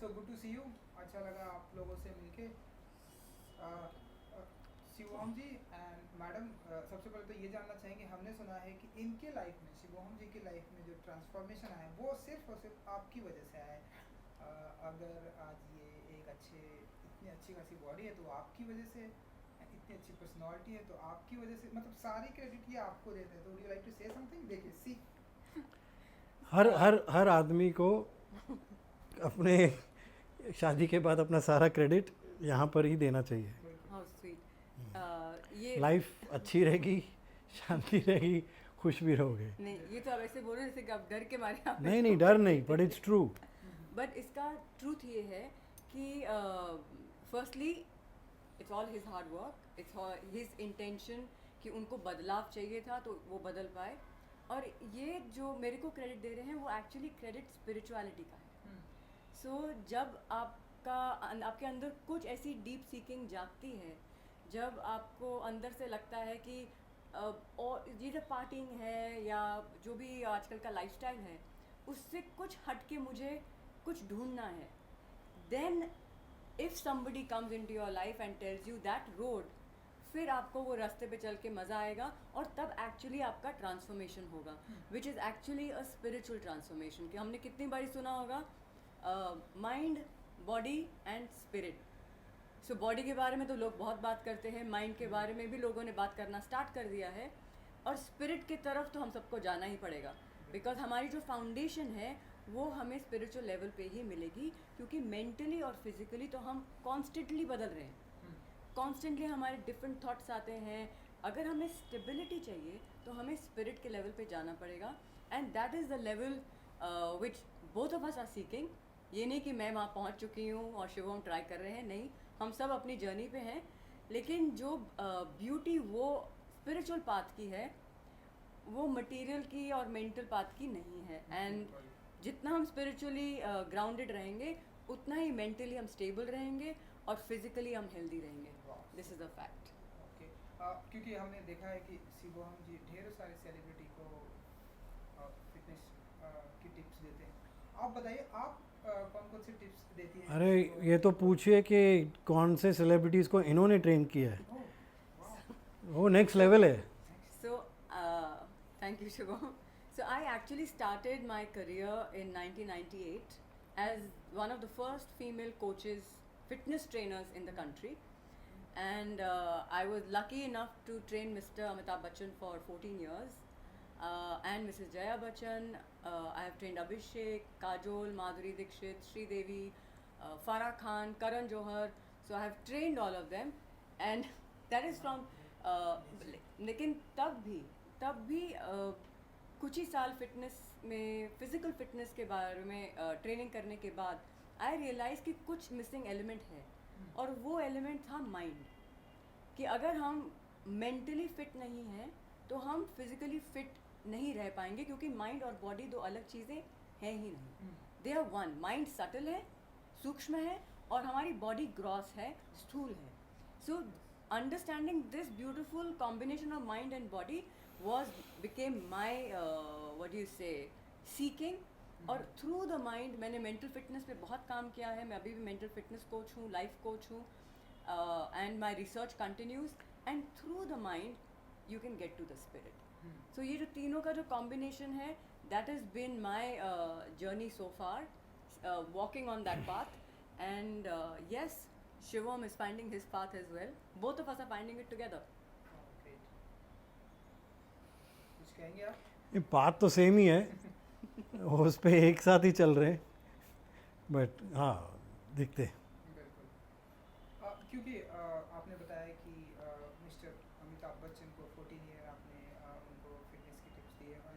So good to see you. अच्छा लगा आप लोगों से मिलके। शिवोहम जी एंड मैडम, सबसे पहले तो ये जानना चाहेंगे, हमने सुना है कि इनके लाइफ में, शिवोहम जी की लाइफ में जो ट्रांसफॉर्मेशन आया वो सिर्फ और सिर्फ आपकी वजह से आया है। अगर आज ये एक इतनी अच्छी खासी बॉडी है तो आपकी वजह से, इतनी अच्छी पर्सनालिटी है तो आपकी वजह से, मतलब सारी क्रेडिट ये आपको देते हैं। तो would you like to say something? देखिए सी। हर हर हर आदमी को अपने शादी के बाद अपना सारा क्रेडिट यहाँ पर ही देना चाहिए। बिल्कुल। हाउ स्वीट ये लाइफ अच्छी रहेगी, शांति रहेगी, खुश भी रहोगे। नहीं, ये तो आप ऐसे बोल रहे हैं जैसे कि आप डर के मारे आप नहीं नहीं, डर नहीं, बट इट्स ट्रू। बट इसका ट्रूथ ये है कि firstly it's all his hard work, it's his intention कि उनको बदलाव चाहिए था तो वो बदल पाए। और ये जो मेरे को क्रेडिट दे रहे हैं वो एक्चुअली क्रेडिट स्पिरिचुअलिटी का है। सो जब आपके अंदर कुछ ऐसी डीप सीकिंग जागती है, जब आपको अंदर से लगता है कि और ये जो पार्टिंग है या जो भी आजकल का लाइफस्टाइल है उससे कुछ हट के मुझे कुछ ढूंढना है, then if somebody comes into your life and tells you that road, फिर आपको वो रास्ते पे चल के मज़ा आएगा और तब एक्चुअली आपका ट्रांसफॉर्मेशन होगा, which is actually a spiritual transformation. कि हमने कितनी बारी सुना होगा mind, body and spirit. So body के बारे में तो लोग बहुत बात करते हैं, माइंड के बारे में भी लोगों ने बात करना स्टार्ट कर दिया है, और स्पिरिट की तरफ तो हम सबको जाना ही पड़ेगा। बिकॉज हमारी जो फाउंडेशन है वो हमें स्पिरिचुअल लेवल पे ही मिलेगी, क्योंकि मेंटली और फिजिकली तो हम कॉन्स्टेंटली बदल रहे हैं, कॉन्स्टेंटली हमारे डिफरेंट थॉट्स आते हैं। अगर हमें स्टेबिलिटी चाहिए तो हमें स्पिरिट के लेवल पे जाना पड़ेगा, and that is the level which both of us are seeking. ये नहीं कि मैं वहाँ पहुँच चुकी हूँ और शिवम ट्राई कर रहे हैं, नहीं, हम सब अपनी जर्नी पे हैं। लेकिन जो ब्यूटी वो स्पिरिचुअल पाथ की है वो मटेरियल की और मेंटल पाथ की नहीं है। एंड जितना हम स्पिरिचुअली ग्राउंडेड रहेंगे उतना ही मेंटली हम स्टेबल रहेंगे और फिजिकली हम हेल्दी रहेंगे। This is a fact. Okay. क्योंकि हमने देखा है कि शिवोहम जी ढेर सारे सेलिब्रिटी को फिटनेस की टिप्स देते हैं। आप बताइए, आप कौन कौन सी टिप्स देती हैं अरे किसी को? ये तो पूछिए कि कौन से सेलिब्रिटीज़ को इन्होंने ट्रेन किया है, ओह, वाह, वो नेक्स्ट लेवल है। Next. So, thank you, Shubham. So, I actually started my career in 1998 as one of the first female coaches, fitness trainers in the country. And I was lucky enough to train Mr. Amitabh Bachchan for 14 years. And Mrs. Jaya Bachchan, I have trained Abhishek, Kajol, Madhuri Dixit, Sri Devi, Farah Khan, Karan Johar. So I have trained all of them, and that is from. लेकिन तब भी कुछ ही साल fitness में, physical fitness के बारे में training करने के बाद आई रियलाइज़ कि कुछ मिसिंग एलिमेंट है, और वो एलिमेंट था माइंड। कि अगर हम मेंटली फिट नहीं हैं तो हम फिजिकली फिट नहीं रह पाएंगे, क्योंकि माइंड और बॉडी दो अलग चीज़ें हैं ही नहीं, they are one. Mind subtle है, सूक्ष्म है, और हमारी बॉडी ग्रॉस है, स्थूल है। सो understanding this beautiful combination of mind and body became my what do you say, seeking। और थ्रू द माइंड मैंने मेंटल फिटनेस पे बहुत काम किया है। मैं अभी भी मेंटल फिटनेस कोच हूँ, लाइफ कोच हूँ, and my research continues. And through the mind you can get to the spirit. So ये जो तीनों का जो कॉम्बिनेशन है, that is been my journey so far, walking on that path. And yes, Shivam is finding his path as well. Both of us are finding it together. Great. कुछ कहेंगे आप? ये बात तो सेम ही है, उस पे एक साथ ही चल रहे हैं, बट हाँ दिखते हैं। बिल्कुल। क्योंकि आपने बताया कि मिस्टर अमिताभ बच्चन को 14 ईयर आपने उनको फिटनेस की टिप्स दी है, और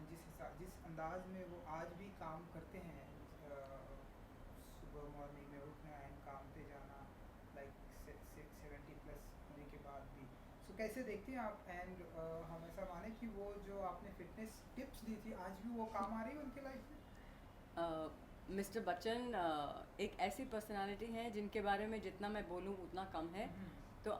जिस अंदाज में वो आज भी काम करते हैं, सुबह मॉर्निंग में उठना एंड काम पे जाना, लाइक 70 प्लस होने के बाद भी। सो कैसे देखते हैं आप? एंड हम ऐसा माने कि वो जो आपने फिटनेस टिप्स दी थी आज भी वो काम आ रही है उनके लाइफ में? मिस्टर बच्चन एक ऐसी पर्सनालिटी हैं जिनके बारे में जितना मैं बोलूँ उतना कम है। तो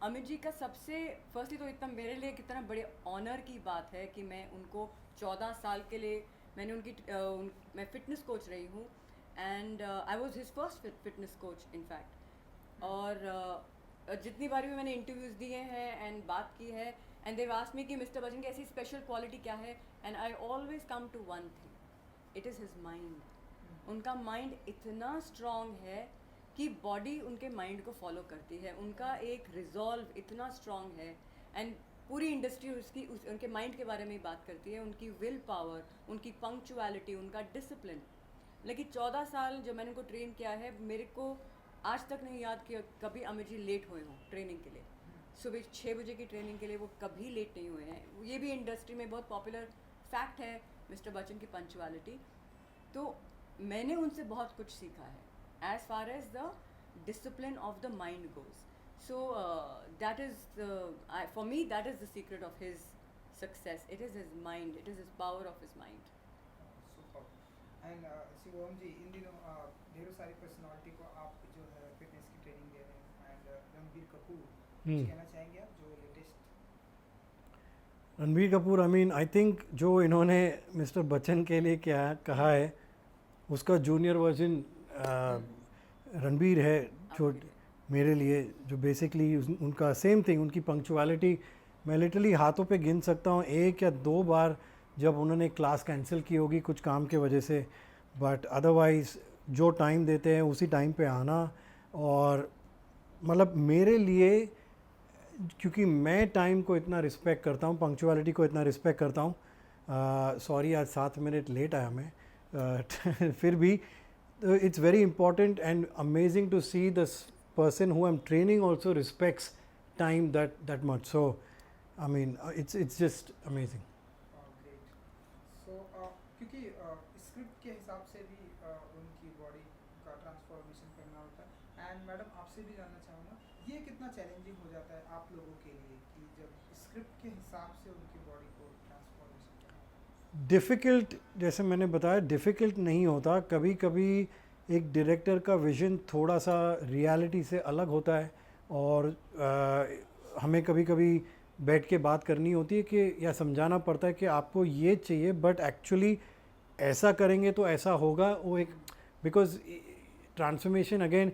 अमित जी का सबसे फर्स्टली तो इतना मेरे लिए कितना बड़े ऑनर की बात है कि मैं उनको 14 साल के लिए मैं फिटनेस कोच रही हूँ, and I was his first fitness coach in fact. और जितनी बारी भी मैंने इंटरव्यूज़ दिए हैं एंड बात की है, एंड देव आस्क्ड मी कि मिस्टर बच्चन की ऐसी स्पेशल क्वालिटी क्या है, and I always come to one thing, it is his mind. उनका माइंड इतना स्ट्रॉन्ग है कि बॉडी उनके माइंड को फॉलो करती है। उनका एक रिजॉल्व इतना स्ट्रॉन्ग है, एंड पूरी इंडस्ट्री उनके माइंड के बारे में ही बात करती है। उनकी विल पावर, उनकी पंक्चुअलिटी, उनका डिसिप्लिन। लेकिन 14 साल जो मैंने उनको ट्रेन किया है, मेरे को आज तक नहीं याद कि कभी अमित जी लेट हुए हों ट्रेनिंग के लिए। सुबह 6 बजे की ट्रेनिंग के लिए वो कभी लेट नहीं हुए हैं। ये भी इंडस्ट्री में बहुत पॉपुलर फैक्ट है मिस्टर बच्चन की पंक्चुअलिटी। तो मैंने उनसे बहुत कुछ सीखा है as far as the discipline of the mind goes. So that is for me that is the secret of his success. It is his mind, it is his power of his mind. And Shivam ji, इन दिनों ढेरों सारी personality को आप जो है fitness की training दे रहे हैं, एंड रणबीर कपूर, कुछ कहना चाहेंगे आप जो latest? Ranbir Kapoor, I mean I think जो इन्होंने मिस्टर बच्चन के लिए क्या कहा है, उसका जूनियर वर्जन रणबीर है जो मेरे लिए, जो बेसिकली उनका सेम थिंग, उनकी पंक्चुअलिटी मैं लिटरली हाथों पे गिन सकता हूँ 1 या 2 बार जब उन्होंने क्लास कैंसिल की होगी कुछ काम के वजह से, बट अदरवाइज़ जो टाइम देते हैं उसी टाइम पे आना। और मतलब मेरे लिए, क्योंकि मैं टाइम को इतना रिस्पेक्ट करता हूँ, पंक्चुअलिटी को इतना रिस्पेक्ट करता हूँ, सॉरी आज 7 मिनट लेट आया मैं, फिर भी it's very important and amazing to see the person who I'm training also respects time that much. So I mean it's just amazing. Great. So क्योंकि स्क्रिप्ट के हिसाब से भी उनकी बॉडी का ट्रांसफॉर्मेशन करना होता है। एंड मैडम, आपसे भी जानना चाहूँगा, ये कितना चैलेंजिंग हो जाता है आप लोगों के लिए कि जब स्क्रिप्ट के हिसाब से उनकी बॉडी को ट्रांसफॉर्मेशन करना? डिफ़िकल्ट, जैसे मैंने बताया, डिफ़िकल्ट नहीं होता। कभी कभी एक डायरेक्टर का विज़न थोड़ा सा रियलिटी से अलग होता है, और हमें कभी कभी बैठ के बात करनी होती है कि, या समझाना पड़ता है कि आपको ये चाहिए, बट एक्चुअली ऐसा करेंगे तो ऐसा होगा। वो एक, because transformation again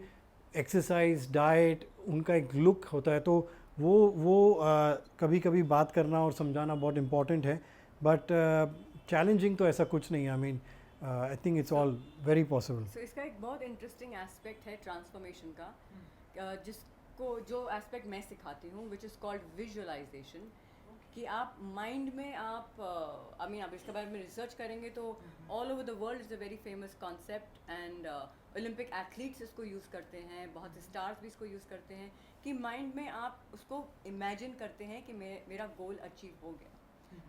exercise, diet, उनका एक लुक होता है, तो वो कभी कभी बात करना और समझाना बहुत इम्पॉर्टेंट है। बट चैलेंजिंग तो ऐसा कुछ नहीं है। I mean I think it's all very possible. So इसका एक बहुत इंटरेस्टिंग एस्पेक्ट है ट्रांसफॉर्मेशन का, जिसको जो एस्पेक्ट मैं सिखाती हूँ, विच इज़ कॉल्ड विजुअलाइजेशन। कि आप माइंड में आप आई मीन आप इसके बारे में रिसर्च करेंगे तो all over the world is a very famous concept, and Olympic athletes इसको यूज़ करते हैं, बहुत स्टार्स भी इसको यूज़ करते हैं, कि माइंड में आप उसको इमेजिन करते हैं कि मेरा गोल अचीव हो गया।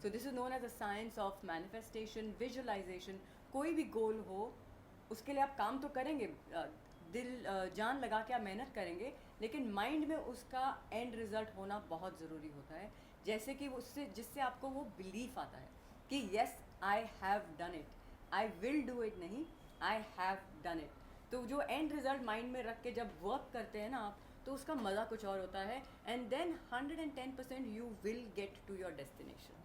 So this is known as a science of manifestation, visualisation. कोई भी गोल हो उसके लिए आप काम तो करेंगे, दिल जान लगा के आप मेहनत करेंगे, लेकिन माइंड में उसका एंड रिज़ल्ट होना बहुत ज़रूरी होता है। जैसे कि उससे जिससे आपको वो बिलीफ आता है कि yes I have done it, I will do it नहीं, आई हैव डन इट। तो जो एंड रिज़ल्ट माइंड में रख के जब वर्क करते हैं ना आप, तो उसका मज़ा कुछ और होता है, and then 110% you will get to your destination.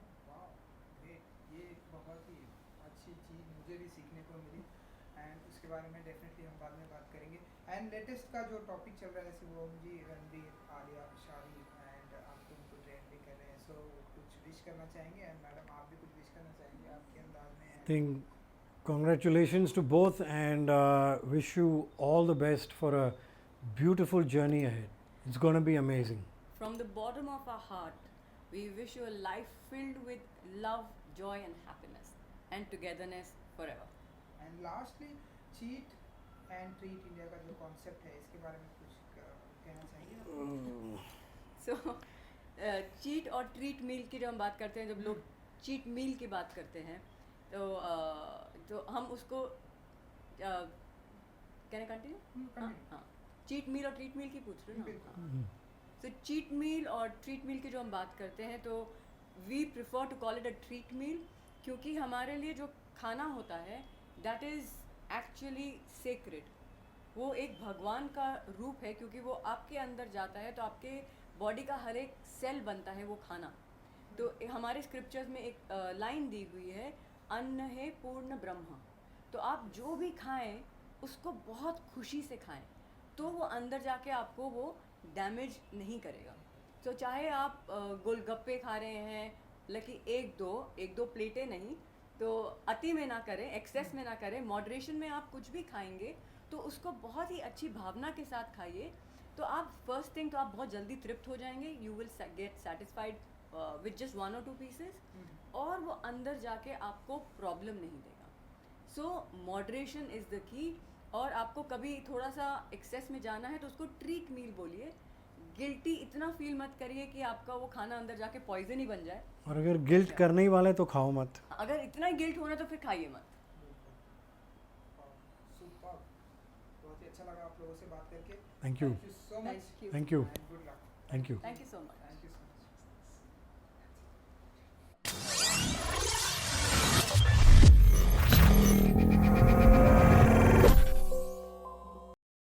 ये बहुत ही अच्छी चीज़ मुझे भी सीखने को मिली, एंड उसके बारे में डेफिनेटली हम बाद में बात करेंगे। एंड लेटेस्ट का जो टॉपिक चल रहा है शिवम जी, रणबीर आलिया शादी, एंड आप उनको ट्रेन भी कर रहे हैं, सो कुछ विश करना चाहेंगे? एंड मैडम, आप भी कुछ विश करना चाहेंगे आपके अंदाज में? Think congratulations to both, and wish you all the best for a beautiful journey ahead. It's going to be amazing. From the bottom of our heart, we wish you a life filled with love, joy and happiness and togetherness forever. And lastly, cheat and treat India का जो concept है, इसके बारे में कुछ कहना चाहेंगे? So cheat और ट्रीट मील की जब हम बात करते हैं, जब लोग चीट मील की बात करते हैं, तो हम उसको कैन आई कंटिन्यू? हाँ, चीट मील और ट्रीट मील की पूछ रहे हो ना? हाँ। तो चीट मील और ट्रीट मील की जो हम बात करते हैं, तो we prefer to call it a treat meal, क्योंकि हमारे लिए जो खाना होता है दैट इज़ एक्चुअली सेक्रेड। वो एक भगवान का रूप है, क्योंकि वो आपके अंदर जाता है तो आपके बॉडी का हर एक सेल बनता है वो खाना। तो हमारे स्क्रिप्चर्स में एक लाइन दी हुई है, अन्न है पूर्ण ब्रह्म। तो आप जो भी खाएं उसको बहुत खुशी से खाएं, तो वो अंदर जाके आपको वो डैमेज नहीं करेगा। तो चाहे आप गोलगप्पे खा रहे हैं, लेकिन एक दो प्लेटें नहीं, तो अति में ना करें, एक्सेस में ना करें, मॉडरेशन में आप कुछ भी खाएंगे तो उसको बहुत ही अच्छी भावना के साथ खाइए। तो आप फर्स्ट थिंग तो आप बहुत जल्दी तृप्त हो जाएंगे, you will gate satisfied with just 1 or 2 pieces, और वो अंदर जाके आपको प्रॉब्लम नहीं देगा। सो मॉडरेशन इज़ द की। और आपको कभी थोड़ा सा एक्सेस में जाना है तो उसको ट्रीट मील बोलिए, गिल्टी इतना फील मत करिए कि आपका वो खाना अंदर जाके पॉइजन ही बन जाए। और अगर गिल्ट करने ही वाले तो खाओ मत। अगर इतना ही गिल्ट होना तो फिर खाइए मत। सुपर, बहुत ही अच्छा लगा आप लोगों से बात करके। Thank you, so much. Thank you, good luck. Thank you. Thank you so much.